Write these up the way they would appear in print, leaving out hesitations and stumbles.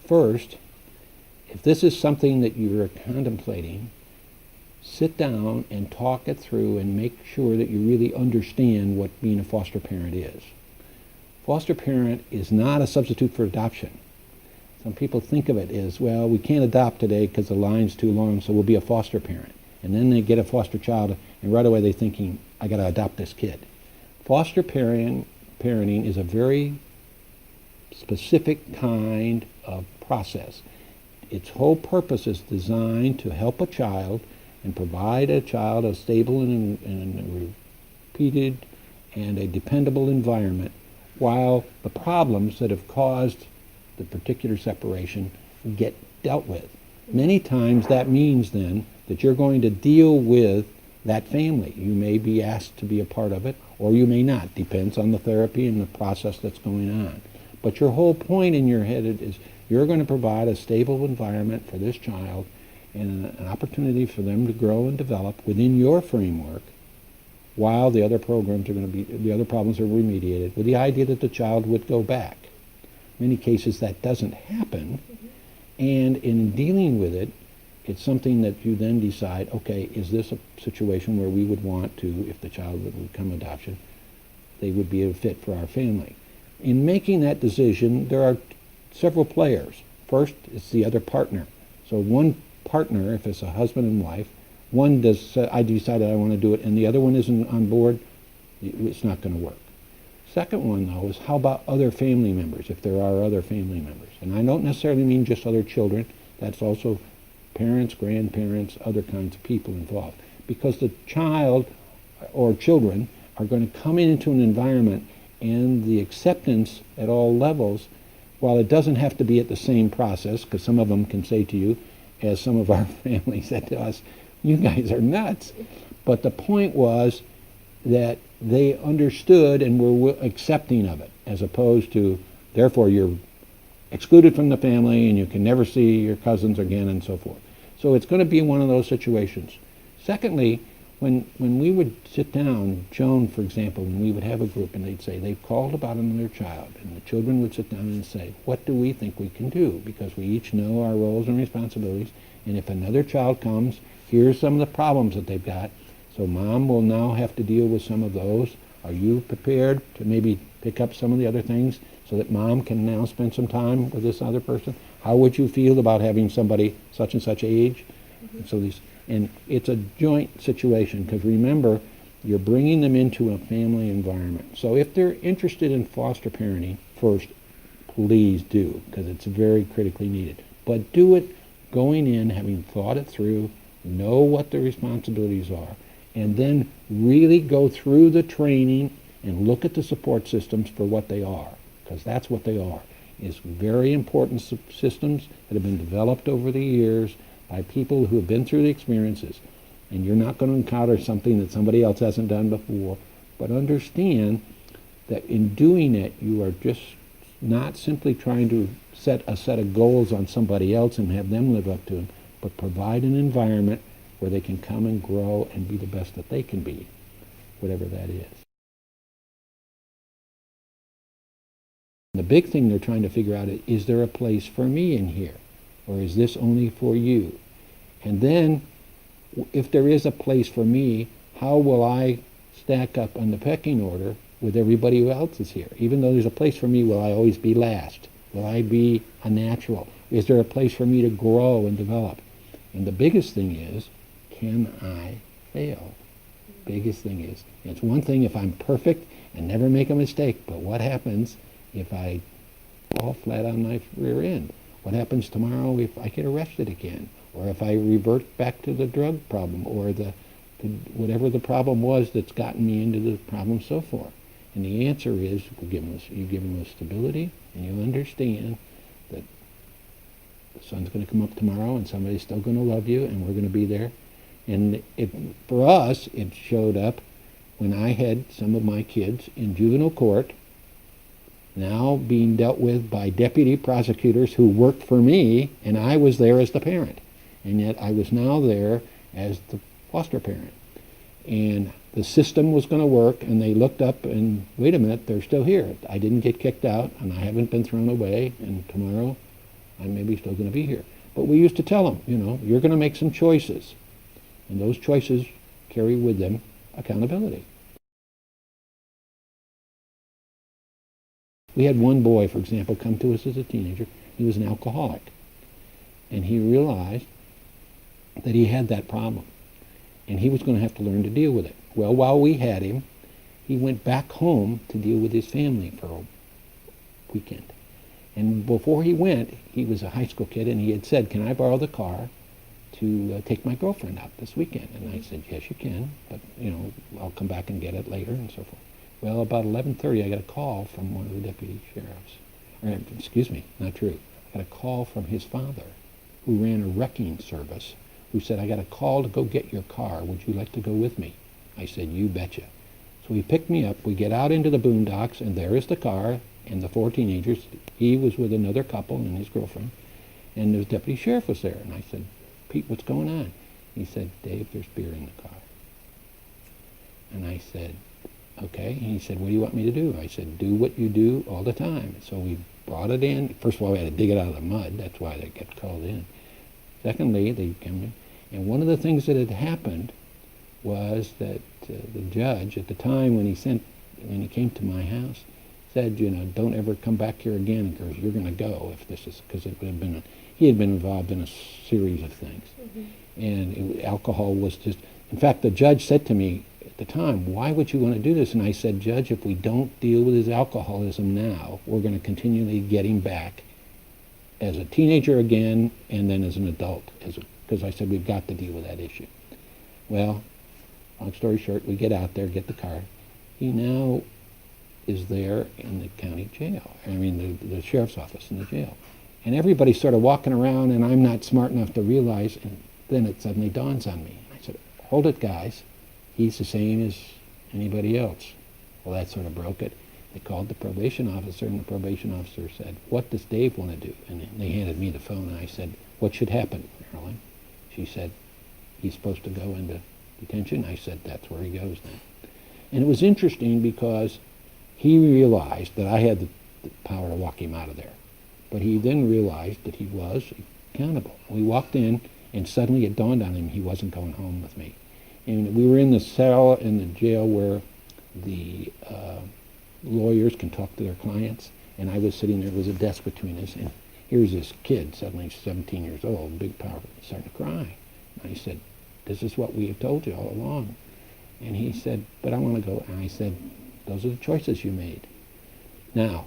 First, if this is something that you're contemplating, sit down and talk it through and make sure that you really understand what being a foster parent is. Foster parent is not a substitute for adoption. Some people think of it as, well, we can't adopt today because the line's too long, so we'll be a foster parent. And then they get a foster child, and right away they're thinking, I got to adopt this kid. Foster parenting is a very specific kind of process. Its whole purpose is designed to help a child and provide a child a stable and repeated and a dependable environment, while the problems that have caused the particular separation get dealt with. Many times that means then that you're going to deal with that family. You may be asked to be a part of it, or you may not. Depends on the therapy and the process that's going on. But your whole point in your head is you're going to provide a stable environment for this child and an opportunity for them to grow and develop within your framework, while the other programs are going to be, the other problems are remediated, with the idea that the child would go back. In many cases that doesn't happen, and in dealing with it, it's something that you then decide, okay, is this a situation where we would want to, if the child would become adoption, they would be a fit for our family. In making that decision, there are several players. First, it's the other partner. So one partner, if it's a husband and wife, one does, I decided I want to do it, and the other one isn't on board, it's not going to work. Second one, though, is how about other family members, if there are other family members? And I don't necessarily mean just other children. That's also parents, grandparents, other kinds of people involved. Because the child or children are going to come into an environment, and the acceptance at all levels, while it doesn't have to be at the same process, because some of them can say to you, as some of our family said to us, you guys are nuts. But the point was that they understood and were accepting of it, as opposed to, therefore you're excluded from the family and you can never see your cousins again and so forth. So it's going to be one of those situations. Secondly, when we would sit down, Joan, for example, when we would have a group and they'd say, they've called about another child, and the children would sit down and say, what do we think we can do? Because we each know our roles and responsibilities, and if another child comes, here's some of the problems that they've got. So mom will now have to deal with some of those. Are you prepared to maybe pick up some of the other things so that mom can now spend some time with this other person? How would you feel about having somebody such and such age? And it's a joint situation, because remember, you're bringing them into a family environment. So if they're interested in foster parenting, first, please do, because it's very critically needed. But do it going in, having thought it through, know what the responsibilities are, and then really go through the training and look at the support systems for what they are, because that's what they are. It's very important systems that have been developed over the years by people who have been through the experiences. And you're not going to encounter something that somebody else hasn't done before, but understand that in doing it, you are just not simply trying to set a set of goals on somebody else and have them live up to them, but provide an environment where they can come and grow and be the best that they can be, whatever that is. The big thing they're trying to figure out is there a place for me in here? Or is this only for you? And then, if there is a place for me, how will I stack up on the pecking order with everybody who else is here? Even though there's a place for me, will I always be last? Will I be a natural? Is there a place for me to grow and develop? And the biggest thing is, can I fail? Biggest thing is, it's one thing if I'm perfect and never make a mistake, but what happens if I fall flat on my rear end? What happens tomorrow if I get arrested again? Or if I revert back to the drug problem, or the whatever the problem was that's gotten me into the problem so far? And the answer is, you give them a stability, and you understand that the sun's going to come up tomorrow and somebody's still going to love you, and we're going to be there. And for us, it showed up when I had some of my kids in juvenile court, now being dealt with by deputy prosecutors who worked for me, and I was there as the parent. And yet I was now there as the foster parent. And the system was going to work, and they looked up and, wait a minute, they're still here. I didn't get kicked out, and I haven't been thrown away, and tomorrow I may be still going to be here. But we used to tell them, you're going to make some choices. And those choices carry with them accountability. We had one boy, for example, come to us as a teenager. He was an alcoholic. And he realized that he had that problem. And he was going to have to learn to deal with it. Well, while we had him, he went back home to deal with his family for a weekend. And before he went, he was a high school kid, and he had said, can I borrow the car to take my girlfriend out this weekend? And I said, yes, you can, but, I'll come back and get it later and so forth. Well, about 11:30, I got a call from one of the deputy sheriffs. Excuse me, not true. I got a call from his father, who ran a wrecking service, who said, I got a call to go get your car. Would you like to go with me? I said, you betcha. So he picked me up. We get out into the boondocks, and there is the car and the 4 teenagers. He was with another couple and his girlfriend, and the deputy sheriff was there. And I said, Pete, what's going on? He said, Dave, there's beer in the car. And I said, okay. And he said, what do you want me to do? I said, do what you do all the time. So we brought it in. First of all, we had to dig it out of the mud. That's why they kept called in. Secondly, they came in. And one of the things that had happened was that the judge, at the time when he came to my house, said, don't ever come back here again because you're going to go if this is, because he had been involved in a series of things. Mm-hmm. And alcohol was just, in fact, the judge said to me at the time, why would you want to do this? And I said, Judge, if we don't deal with his alcoholism now, we're going to continually get him back as a teenager again and then as an adult, because I said we've got to deal with that issue. Well, long story short, we get out there, get the car. He now is there in the county jail. I mean, the sheriff's office in the jail. And everybody's sort of walking around, and I'm not smart enough to realize, and then it suddenly dawns on me. I said, hold it, guys. He's the same as anybody else. Well, that sort of broke it. They called the probation officer, and the probation officer said, what does Dave want to do? And they handed me the phone, and I said, what should happen, Marilyn? She said, he's supposed to go into detention. I said, that's where he goes now. And it was interesting because he realized that I had the power to walk him out of there. But he then realized that he was accountable. We walked in, and suddenly it dawned on him he wasn't going home with me. And we were in the cell in the jail where the lawyers can talk to their clients, and I was sitting there. There was a desk between us, and here's this kid, suddenly 17 years old, big, powerful, starting to cry. And I said, this is what we have told you all along. And he said, but I want to go. And I said, those are the choices you made. Now,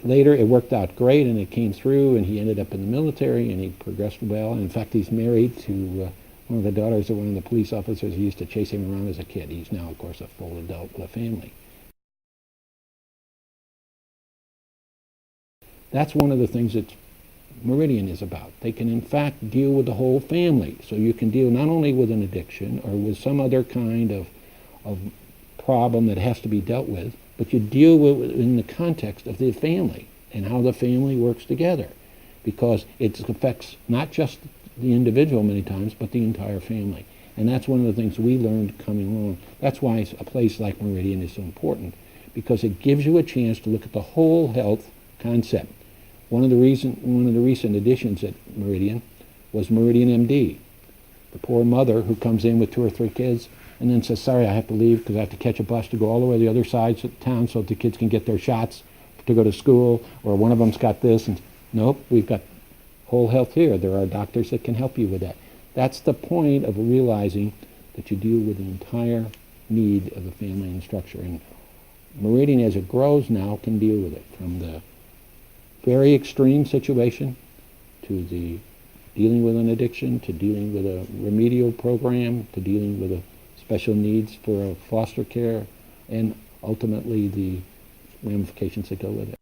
later it worked out great, and it came through, and he ended up in the military, and he progressed well. And in fact, he's married to one of the daughters of one of the police officers who used to chase him around as a kid. He's now, of course, a full adult with a family. That's one of the things that Meridian is about. They can, in fact, deal with the whole family. So you can deal not only with an addiction or with some other kind of problem that has to be dealt with, but you deal with it in the context of the family and how the family works together, because it affects not just the individual many times, but the entire family. And that's one of the things we learned coming along. That's why a place like Meridian is so important, because it gives you a chance to look at the whole health concept. One of the recent additions at Meridian was Meridian MD, the poor mother who comes in with 2 or 3 kids and then says, sorry, I have to leave because I have to catch a bus to go all the way to the other side of town so that the kids can get their shots to go to school, or one of them's got this. And nope, we've got whole health here. There are doctors that can help you with that. That's the point of realizing that you deal with the entire need of the family and structure. And Meridian, as it grows now, can deal with it, from the very extreme situation to the dealing with an addiction, to dealing with a remedial program, to dealing with a special needs for a foster care, and ultimately the ramifications that go with it.